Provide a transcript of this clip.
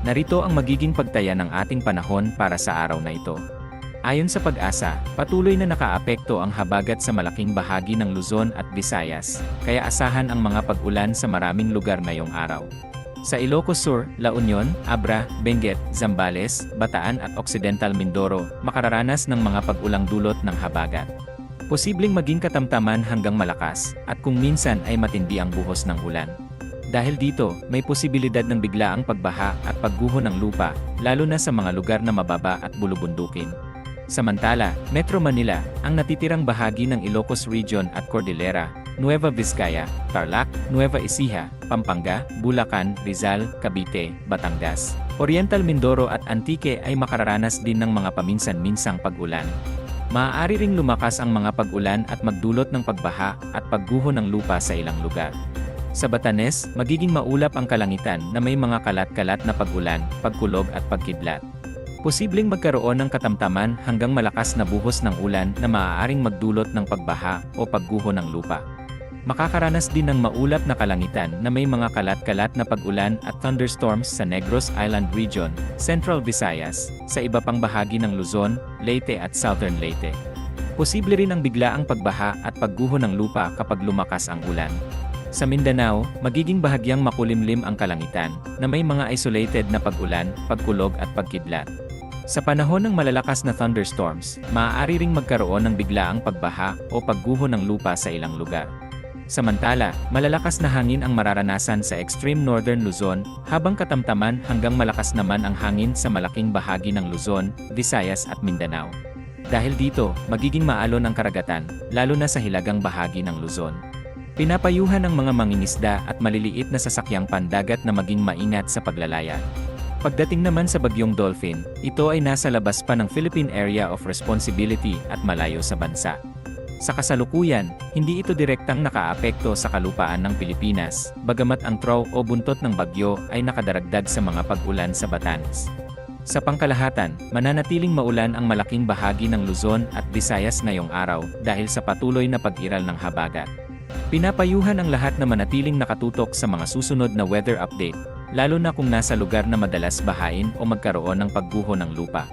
Narito ang magiging pagtaya ng ating panahon para sa araw na ito. Ayon sa Pag-asa, patuloy na nakaapekto ang habagat sa malaking bahagi ng Luzon at Visayas, kaya asahan ang mga pag-ulan sa maraming lugar ngayong araw. Sa Ilocos Sur, La Union, Abra, Benguet, Zambales, Bataan at Occidental Mindoro, makararanas ng mga pag-ulang dulot ng habagat. Posibleng maging katamtaman hanggang malakas, at kung minsan ay matindi ang buhos ng ulan. Dahil dito, may posibilidad ng biglaang pagbaha at pagguho ng lupa, lalo na sa mga lugar na mababa at bulubundukin. Samantala, Metro Manila, ang natitirang bahagi ng Ilocos Region at Cordillera, Nueva Vizcaya, Tarlac, Nueva Ecija, Pampanga, Bulacan, Rizal, Cavite, Batangas, Oriental Mindoro at Antique ay makararanas din ng mga paminsan-minsang pag-ulan. Maaari ring lumakas ang mga pag-ulan at magdulot ng pagbaha at pagguho ng lupa sa ilang lugar. Sa Batanes, magiging maulap ang kalangitan na may mga kalat-kalat na pag-ulan, pagkulog at pagkidlat. Posibleng magkaroon ng katamtaman hanggang malakas na buhos ng ulan na maaaring magdulot ng pagbaha o pagguho ng lupa. Makakaranas din ng maulap na kalangitan na may mga kalat-kalat na pag-ulan at thunderstorms sa Negros Island Region, Central Visayas, sa iba pang bahagi ng Luzon, Leyte at Southern Leyte. Posible rin ang biglaang pagbaha at pagguho ng lupa kapag lumakas ang ulan. Sa Mindanao, magiging bahagyang makulimlim ang kalangitan, na may mga isolated na pag-ulan, pagkulog at pagkidlat. Sa panahon ng malalakas na thunderstorms, maaari ring magkaroon ng biglaang pagbaha o pagguho ng lupa sa ilang lugar. Samantala, malalakas na hangin ang mararanasan sa extreme northern Luzon, habang katamtaman hanggang malakas naman ang hangin sa malaking bahagi ng Luzon, Visayas at Mindanao. Dahil dito, magiging maalon ang karagatan, lalo na sa hilagang bahagi ng Luzon. Pinapayuhan ng mga mangingisda at maliliit na sasakyang pandagat na maging maingat sa paglalaya. Pagdating naman sa bagyong Dolphin, ito ay nasa labas pa ng Philippine Area of Responsibility at malayo sa bansa. Sa kasalukuyan, hindi ito direktang nakaapekto sa kalupaan ng Pilipinas, bagamat ang trough o buntot ng bagyo ay nakadaragdag sa mga pag-ulan sa Batanes. Sa pangkalahatan, mananatiling maulan ang malaking bahagi ng Luzon at Visayas ngayong araw dahil sa patuloy na pag-iral ng habagat. Pinapayuhan ang lahat na manatiling nakatutok sa mga susunod na weather update, lalo na kung nasa lugar na madalas bahain o magkaroon ng pagguho ng lupa.